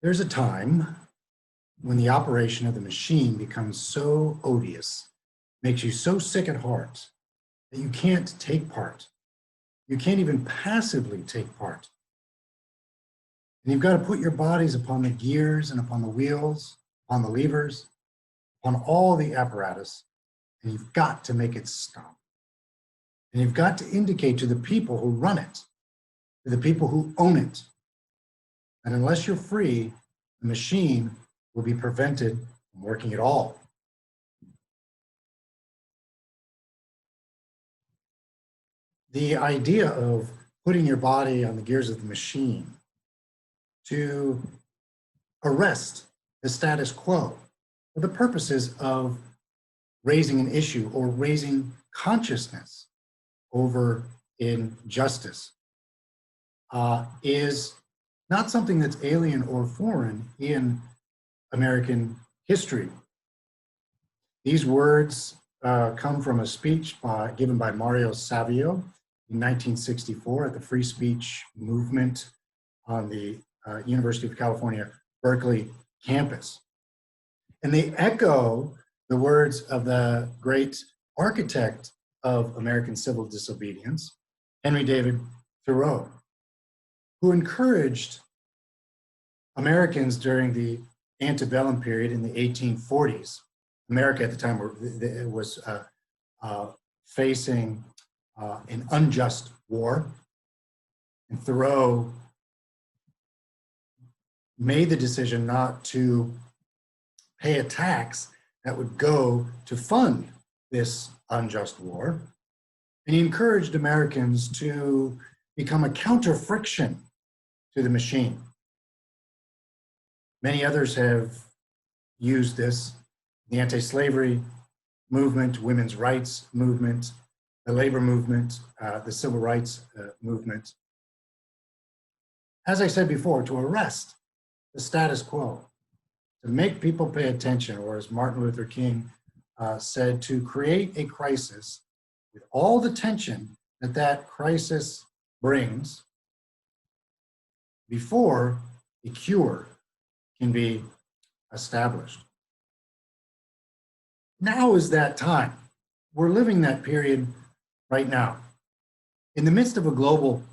There's a time when the operation of the machine becomes so odious, makes you so sick at heart, that you can't take part. You can't even passively take part. And you've got to put your bodies upon the gears and upon the wheels, upon the levers, upon all the apparatus, and you've got to make it stop. And you've got to indicate to the people who run it, to the people who own it, that unless you're free, the machine will be prevented from working at all. The idea of putting your body on the gears of the machine to arrest the status quo for the purposes of raising an issue or raising consciousness over injustice is not something that's alien or foreign in American history. These words come from a speech given by Mario Savio in 1964 at the free speech movement on the University of California, Berkeley campus. And they echo the words of the great architect of American civil disobedience, Henry David Thoreau, who encouraged Americans during the antebellum period in the 1840s. America at the time was facing an unjust war. And Thoreau made the decision not to pay a tax that would go to fund this unjust war. And he encouraged Americans to become a counter-friction to the machine. Many others have used this: the anti-slavery movement, women's rights movement, the labor movement, the civil rights movement. As I said before, to arrest the status quo, to make people pay attention, or as Martin Luther King said, to create a crisis with all the tension that that crisis brings before a cure can be established. Now is that time. We're living that period right now. In the midst of a global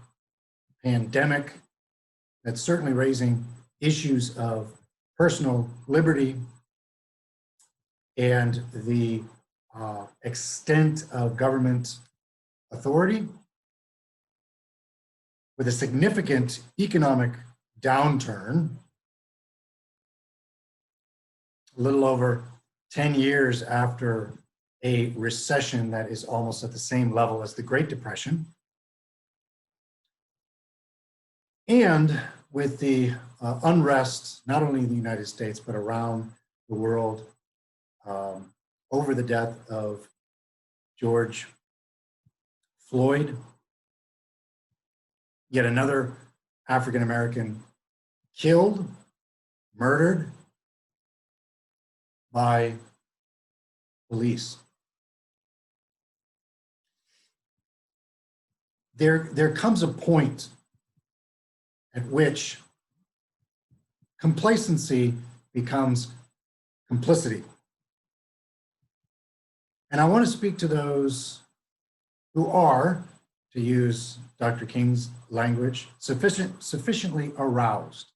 pandemic that's certainly raising issues of personal liberty and the extent of government authority, with a significant economic downturn, a little over 10 years after a recession that is almost at the same level as the Great Depression, and with the unrest, not only in the United States, but around the world over the death of George Floyd, yet another African-American killed, murdered by police. There comes a point at which complacency becomes complicity. And I want to speak to those who are, to use Dr. King's language, sufficiently aroused,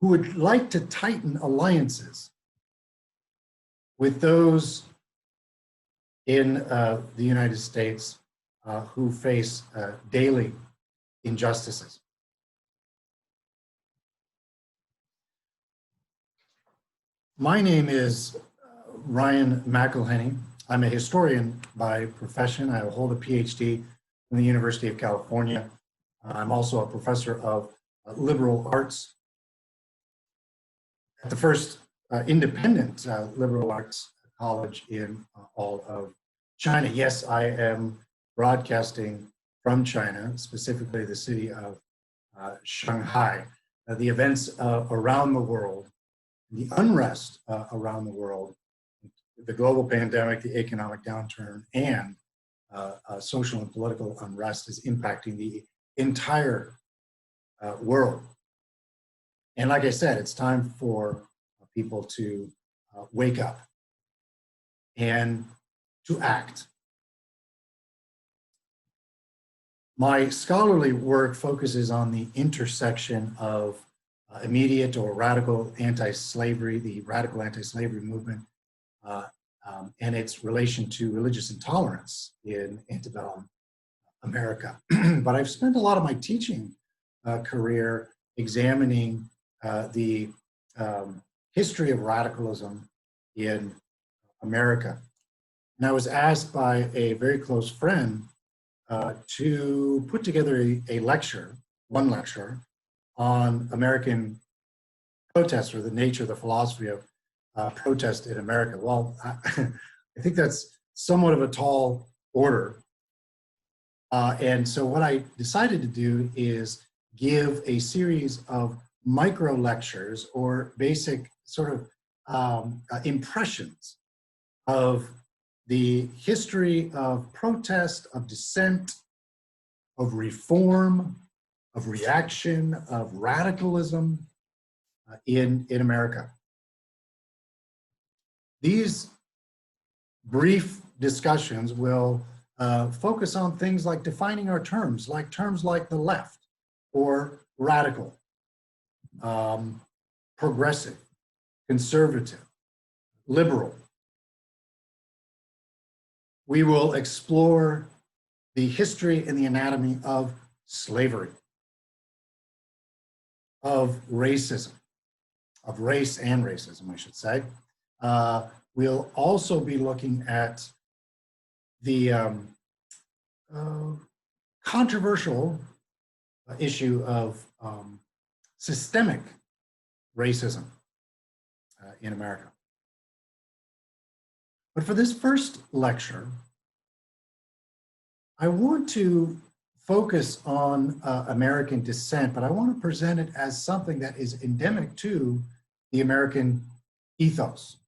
who would like to tighten alliances with those in the United States who face daily injustices. My name is Ryan McElhenney. I'm a historian by profession. I hold a Ph.D. from the University of California. I'm also a professor of liberal arts at the first independent liberal arts college in all of China. Yes, I am broadcasting from China, specifically the city of Shanghai. The events around the world, the unrest around the world, the global pandemic, the economic downturn, and social and political unrest is impacting the entire world. And like I said, it's time for people to wake up and to act. My scholarly work focuses on the intersection of immediate or radical anti-slavery, the radical anti-slavery movement, uh, and its relation to religious intolerance in antebellum America. But I've spent a lot of my teaching career examining the history of radicalism in America. And I was asked by a very close friend to put together a lecture, one lecture, on American protest, or the nature, the philosophy of protest in America. Well, I think that's somewhat of a tall order. And so what I decided to do is give a series of micro lectures, or basic sort of impressions of the history of protest, of dissent, of reform, of reaction, of radicalism in America. These brief discussions will focus on things like defining our terms like the left, or radical, progressive, conservative, liberal. We will explore the history and the anatomy of slavery, of racism, of race and racism, I should say. We'll also be looking at the controversial issue of systemic racism in America. But for this first lecture, I want to focus on American dissent, but I want to present it as something that is endemic to the American ethos.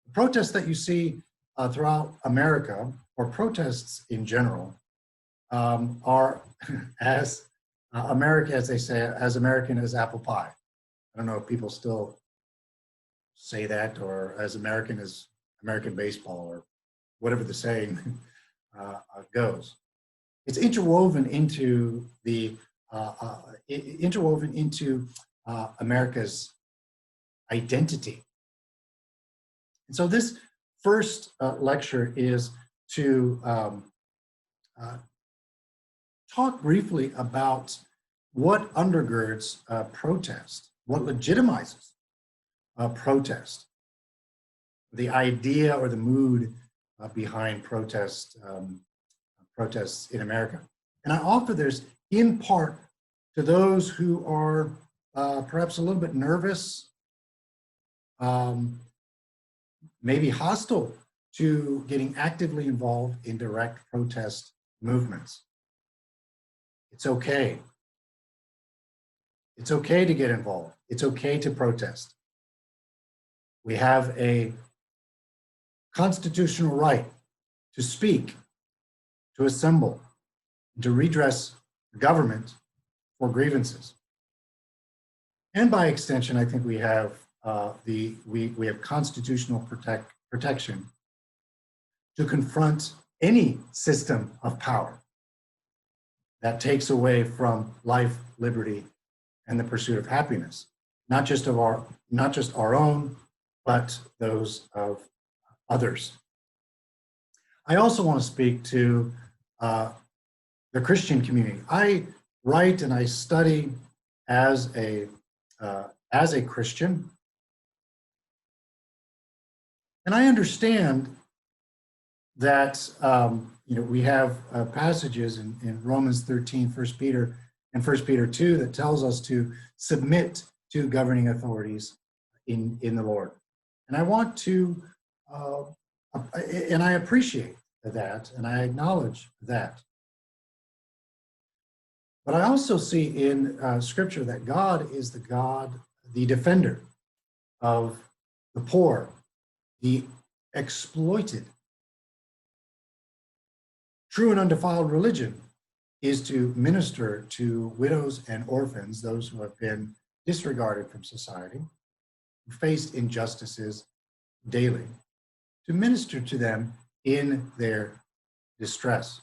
The protests that you see throughout America, or protests in general, are as American, as they say, as American as apple pie. I don't know if people still say that, or as American as American baseball, or whatever the saying goes. It's interwoven into the America's identity. And so this first lecture is to talk briefly about what undergirds protest, what legitimizes protest, the idea or the mood behind protests in America. And I offer this in part to those who are perhaps a little bit nervous, maybe hostile to getting actively involved in direct protest movements. It's okay. It's okay to get involved. It's okay to protest. We have a constitutional right to speak, to assemble, and to redress the government for grievances. And by extension, I think we have we have constitutional protection to confront any system of power that takes away from life, liberty, and the pursuit of happiness, not just our own, but those of others. I also want to speak to the Christian community. I write and I study as a Christian, and I understand that we have passages in Romans 13, 1 Peter, and 1 Peter 2 that tells us to submit to governing authorities in the Lord. And I want to, and I appreciate that, and I acknowledge that. But I also see in Scripture that God is the defender of the poor, the exploited. True and undefiled religion is to minister to widows and orphans, those who have been disregarded from society, who faced injustices daily, to minister to them in their distress.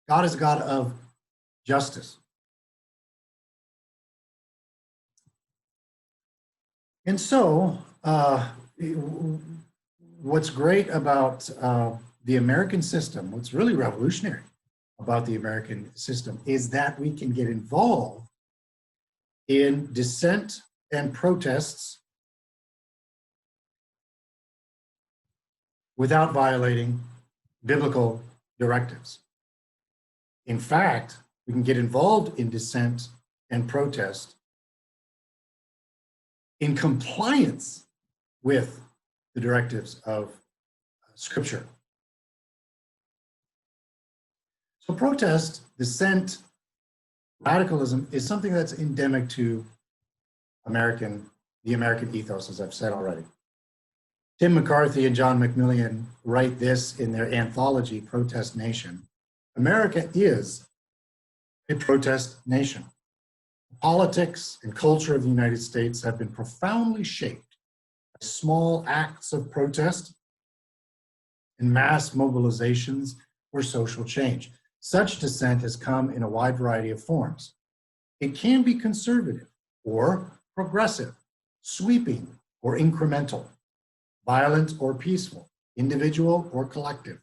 God is a God of justice. And so, what's great about the American system, what's really revolutionary about the American system, is that we can get involved in dissent and protests without violating biblical directives. In fact, we can get involved in dissent and protest in compliance with the directives of Scripture. So protest, dissent, radicalism is something that's endemic to the American ethos, as I've said already. Tim McCarthy and John McMillan write this in their anthology, Protest Nation. America is a protest nation. The politics and culture of the United States have been profoundly shaped by small acts of protest and mass mobilizations for social change. Such dissent has come in a wide variety of forms. It can be conservative or progressive, sweeping or incremental, violent or peaceful, individual or collective.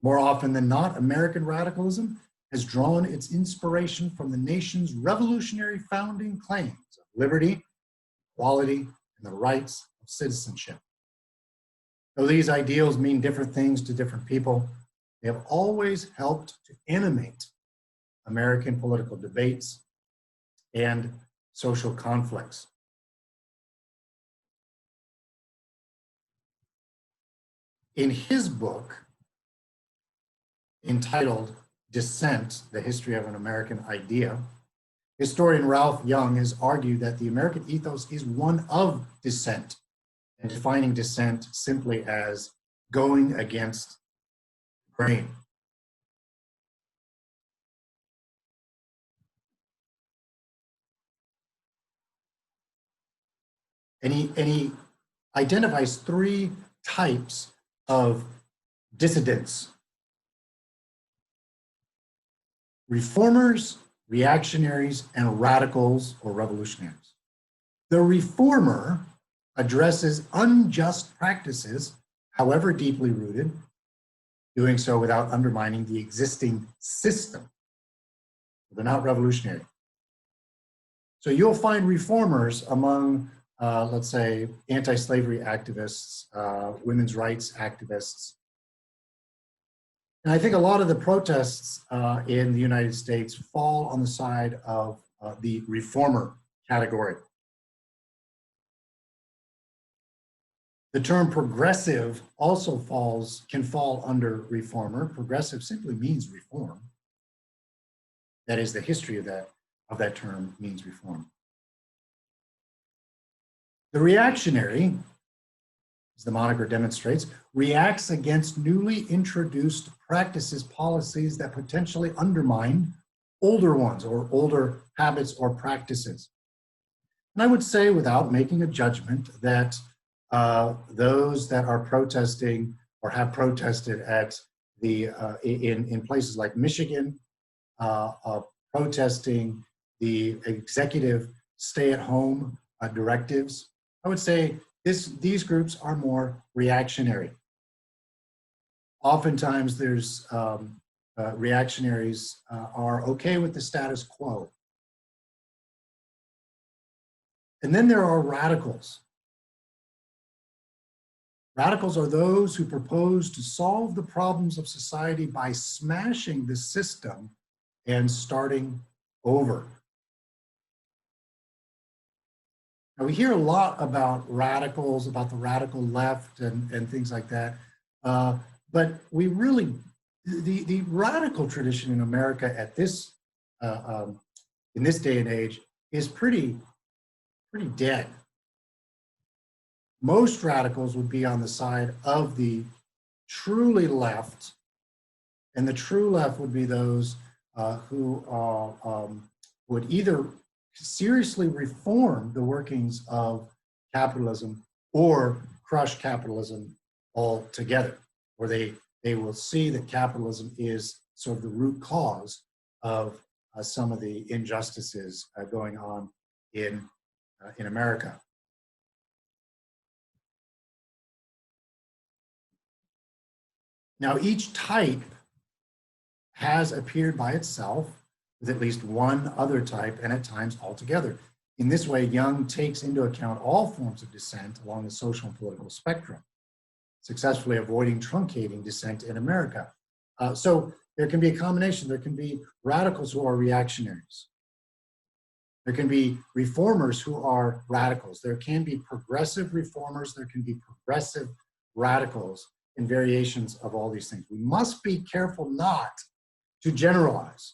More often than not, American radicalism has drawn its inspiration from the nation's revolutionary founding claims of liberty, equality, and the rights of citizenship. Though these ideals mean different things to different people, they have always helped to animate American political debates and social conflicts. In his book, entitled Dissent, The History of an American Idea, historian Ralph Young has argued that the American ethos is one of dissent, and defining dissent simply as going against the grain. And he identifies three types of dissidents: reformers, reactionaries, and radicals or revolutionaries. The reformer addresses unjust practices, however deeply rooted, doing so without undermining the existing system. They're not revolutionary. So you'll find reformers among, let's say, anti-slavery activists, women's rights activists. And I think a lot of the protests in the United States fall on the side of the reformer category. The term progressive also can fall under reformer. Progressive simply means reform. That is, the history of that term means reform. The reactionary, as the moniker demonstrates, reacts against newly introduced practices, policies that potentially undermine older ones or older habits or practices. And I would say, without making a judgment, that those that are protesting or have protested at in places like Michigan, protesting the executive stay-at-home directives, I would say these groups are more reactionary. Oftentimes, there's reactionaries are okay with the status quo. And then there are radicals. Radicals are those who propose to solve the problems of society by smashing the system and starting over. Now, we hear a lot about radicals, about the radical left and things like that. But we really, the radical tradition in America at this, in this day and age is pretty dead. Most radicals would be on the side of the truly left, and the true left would be those who would either seriously reform the workings of capitalism or crush capitalism altogether, or they will see that capitalism is sort of the root cause of some of the injustices going on in America. Now, each type has appeared by itself with at least one other type, and at times altogether. In this way, Young takes into account all forms of dissent along the social and political spectrum, successfully avoiding truncating dissent in America. So there can be a combination. There can be radicals who are reactionaries. There can be reformers who are radicals. There can be progressive reformers. There can be progressive radicals and variations of all these things. We must be careful not to generalize.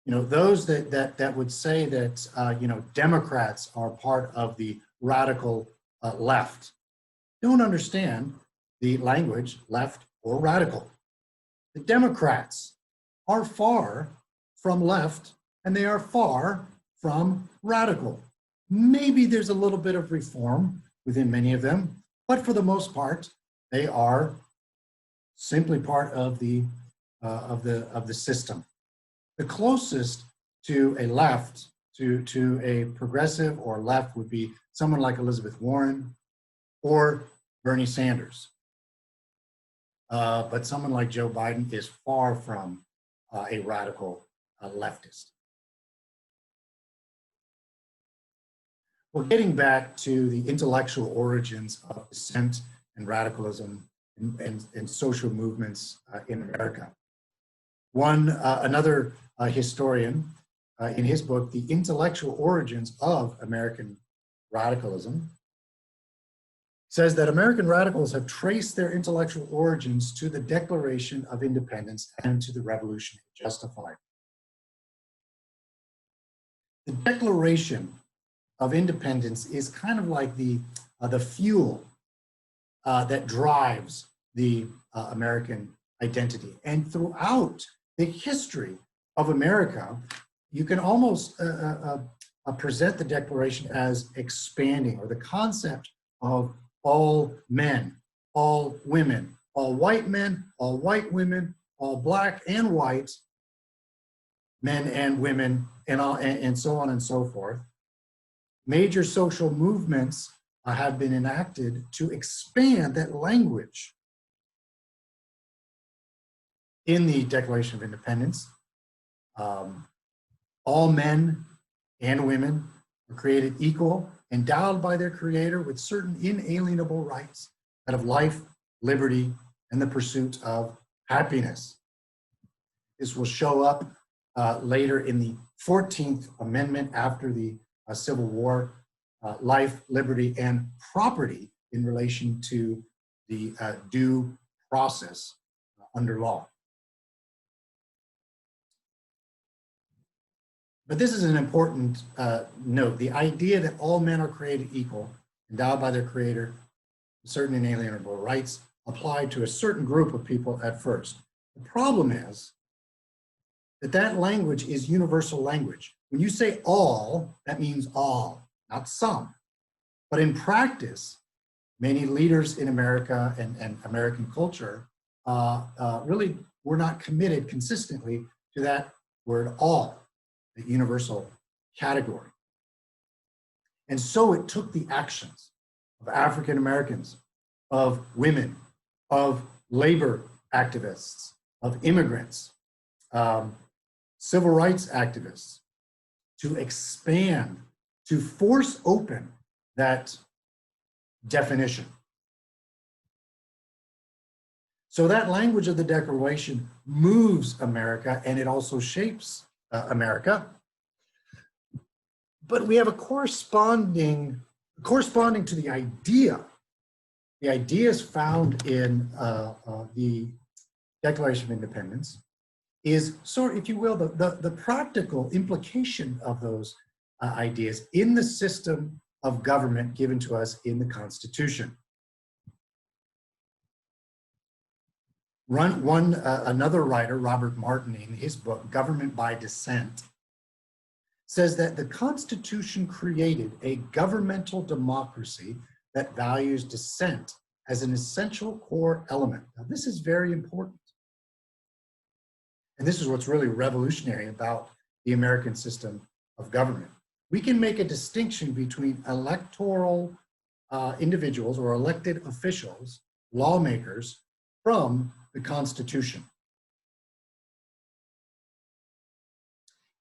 You know, those that would say that, you know, Democrats are part of the radical left don't understand the language left or radical. The Democrats are far from left and they are far from radical. Maybe there's a little bit of reform within many of them, but for the most part, they are simply part of the system. The closest to a left, to a progressive or left would be someone like Elizabeth Warren or Bernie Sanders. But someone like Joe Biden is far from a radical leftist. Well, getting back to the intellectual origins of dissent and radicalism and social movements in America. Another historian in his book, The Intellectual Origins of American Radicalism, says that American radicals have traced their intellectual origins to the Declaration of Independence and to the Revolution it justified. The Declaration of Independence is kind of like the fuel that drives the American identity. And throughout the history of America, you can almost present the Declaration as expanding, or the concept of all men, all women, all white men, all white women, all black and white men and women, and so on and so forth. Major social movements have been enacted to expand that language in the Declaration of Independence. All men and women are created equal, endowed by their Creator with certain inalienable rights, that of life, liberty, and the pursuit of happiness. This will show up later in the 14th Amendment after the Civil War, life, liberty, and property in relation to the due process under law. But this is an important note. The idea that all men are created equal, endowed by their Creator, certain inalienable rights, applied to a certain group of people at first. The problem is that that language is universal language. When you say all, that means all, not some. But in practice, many leaders in America and American culture really were not committed consistently to that word all, the universal category. And so it took the actions of African Americans, of women, of labor activists, of immigrants, civil rights activists, to expand, to force open that definition. So that language of the Declaration moves America, and it also shapes America. But we have a corresponding to the idea. The ideas found in the Declaration of Independence is sort, if you will, the practical implication of those ideas in the system of government given to us in the Constitution. Another writer, Robert Martin, in his book, Government by Dissent, says that the Constitution created a governmental democracy that values dissent as an essential core element. Now, this is very important. And this is what's really revolutionary about the American system of government. We can make a distinction between electoral individuals or elected officials, lawmakers, from the Constitution.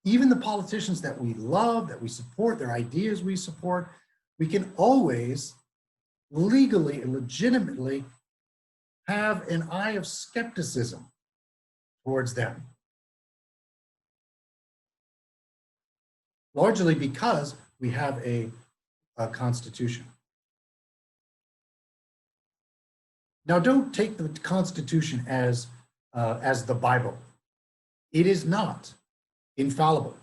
Even the politicians that we love, that we support, their ideas we support, we can always legally and legitimately have an eye of skepticism towards them. Largely because we have a constitution. Now, don't take the Constitution as the Bible. It is not infallible.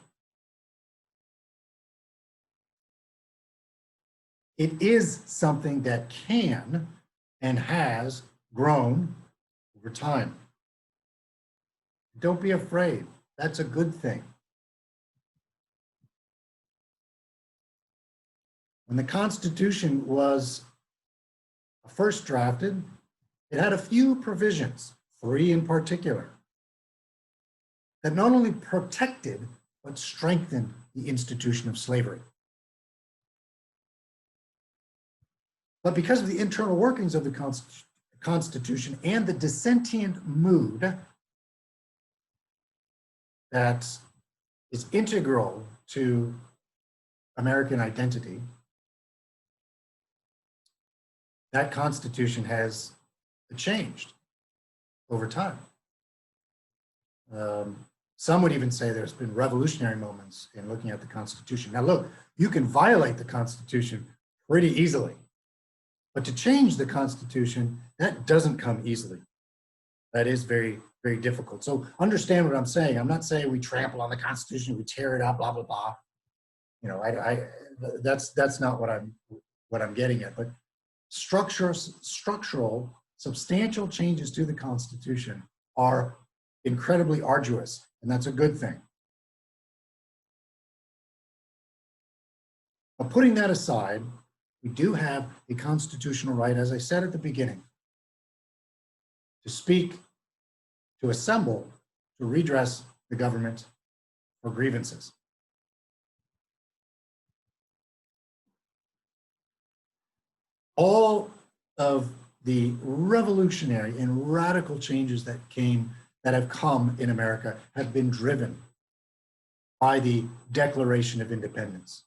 It is something that can and has grown over time. Don't be afraid. That's a good thing. When the Constitution was first drafted, it had a few provisions, 3 in particular, that not only protected, but strengthened the institution of slavery. But because of the internal workings of the Constitution and the dissentient mood that is integral to American identity, that Constitution has changed over time. Some would even say there's been revolutionary moments in looking at the Constitution. Now look, you can violate the Constitution pretty easily, but to change the Constitution, that doesn't come easily. That is very, very difficult. So understand what I'm saying. I'm not saying we trample on the Constitution, we tear it up, blah, blah, blah. You know, that's not what I'm getting at. But structural, substantial changes to the Constitution are incredibly arduous, and that's a good thing. But putting that aside, we do have a constitutional right, as I said at the beginning, to speak, to assemble, to redress the government for grievances. All of the revolutionary and radical changes that have come in America have been driven by the Declaration of Independence.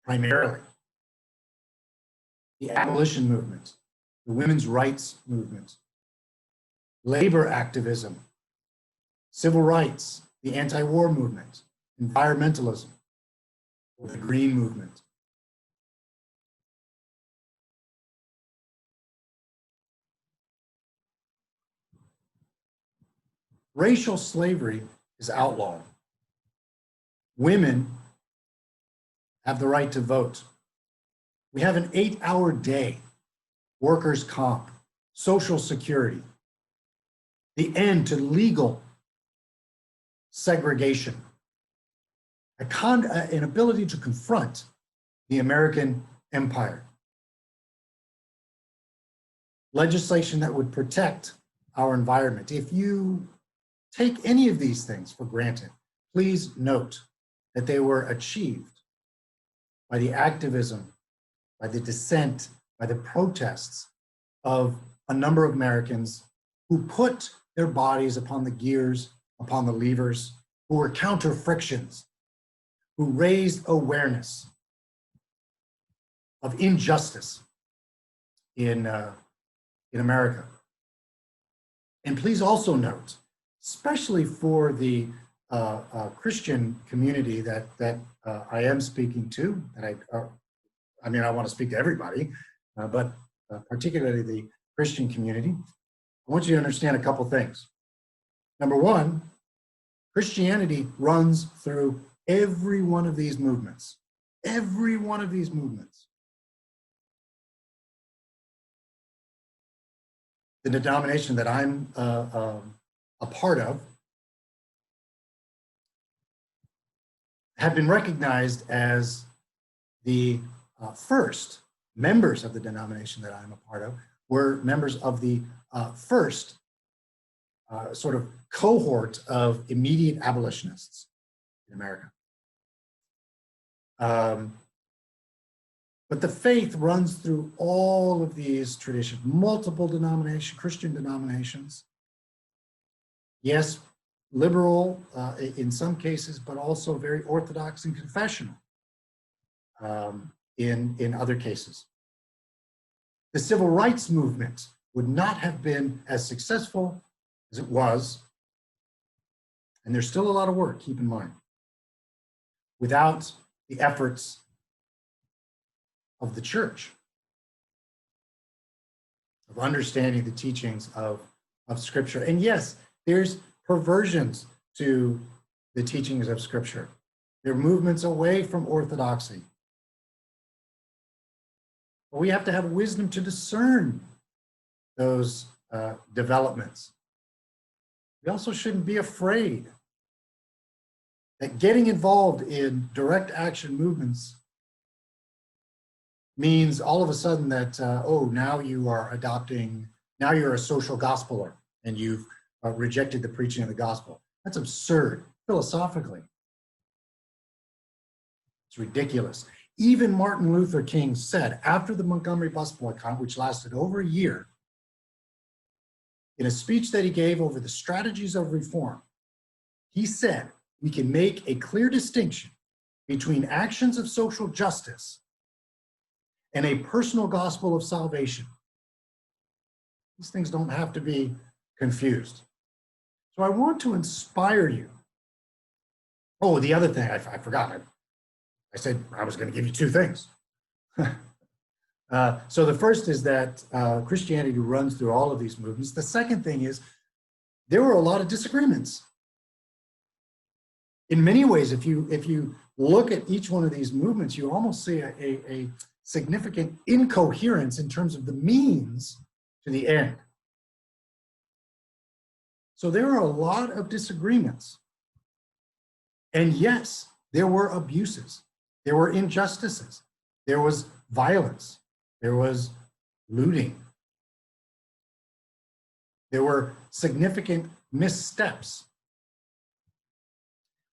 Primarily, the abolition movement, the women's rights movement, labor activism, civil rights, the anti-war movement, environmentalism, the green movement. Racial slavery is outlawed. Women have the right to vote. We have an 8-hour day, workers' comp, Social Security, the end to legal segregation, an ability to confront the American empire. Legislation that would protect our environment. If you take any of these things for granted, please note that they were achieved by the activism, by the dissent, by the protests of a number of Americans who put their bodies upon the gears, upon the levers, who were counter frictions, who raised awareness of injustice in America. And please also note, especially for the Christian community that I am speaking to, that I mean, I want to speak to everybody, but particularly the Christian community, I want you to understand a couple things. Number one, Christianity runs through every one of these movements. Every one of these movements. The denomination that I'm a part of have been recognized as the first members of the denomination that I'm a part of, were members of the first sort of cohort of immediate abolitionists in America. But the faith runs through all of these traditions, multiple denominations, Christian denominations. Yes, liberal in some cases, but also very orthodox and confessional in other cases. The civil rights movement would not have been as successful as it was, and there's still a lot of work, keep in mind, without the efforts of the church, of understanding the teachings of Scripture. And yes, there's perversions to the teachings of Scripture. There are movements away from orthodoxy. But we have to have wisdom to discern those developments. We also shouldn't be afraid that getting involved in direct action movements means all of a sudden that, oh, now you are adopting, now you're a social gospeler and you've rejected the preaching of the gospel. That's absurd, philosophically. It's ridiculous. Even Martin Luther King said, after the Montgomery bus boycott, which lasted over a year, in a speech that he gave over the strategies of reform, he said, we can make a clear distinction between actions of social justice and a personal gospel of salvation. These things don't have to be confused. So I want to inspire you. Oh, the other thing, I forgot. I said I was going to give you two things. So the first is that Christianity runs through all of these movements. The second thing is there were a lot of disagreements. In many ways, if you look at each one of these movements, you almost see a significant incoherence in terms of the means to the end. So there are a lot of disagreements. And yes, there were abuses. There were injustices. There was violence. There was looting. There were significant missteps.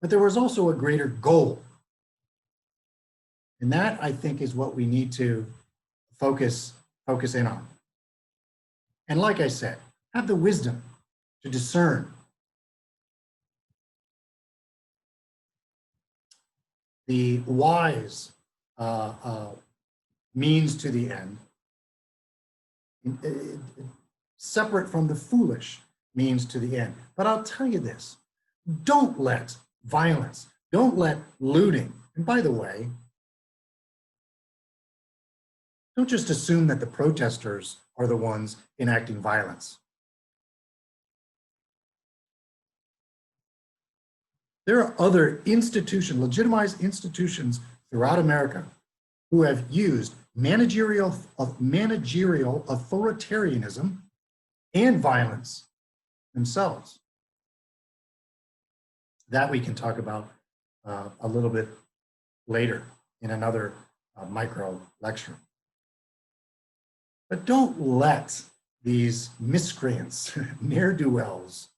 But there was also a greater goal. And that, I think, is what we need to focus in on. And like I said, have the wisdom to discern the wise means to the end, separate from the foolish means to the end. But I'll tell you this, don't let violence, don't let looting, and by the way, don't just assume that the protesters are the ones enacting violence. There are other institutions, legitimized institutions throughout America who have used managerial authoritarianism and violence themselves. That we can talk about a little bit later in another micro lecture. But don't let these miscreants, ne'er-do-wells,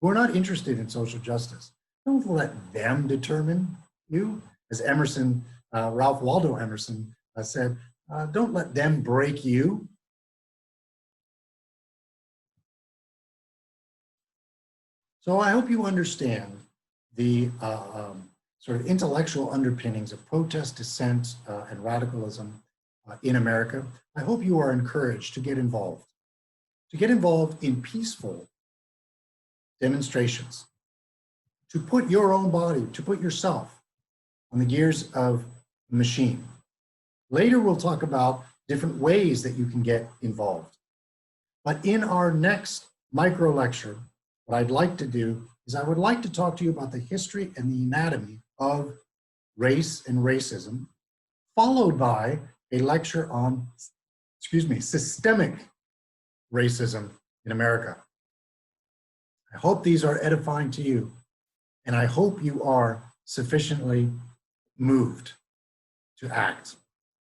who are not interested in social justice, don't let them determine you. As Emerson, Ralph Waldo Emerson said, don't let them break you. So I hope you understand the sort of intellectual underpinnings of protest, dissent, and radicalism in America. I hope you are encouraged to get involved in peaceful demonstrations, to put your own body, to put yourself on the gears of the machine. Later, we'll talk about different ways that you can get involved. But in our next micro lecture, what I'd like to do is I would like to talk to you about the history and the anatomy of race and racism, followed by a lecture on, systemic racism in America. I hope these are edifying to you, and I hope you are sufficiently moved to act.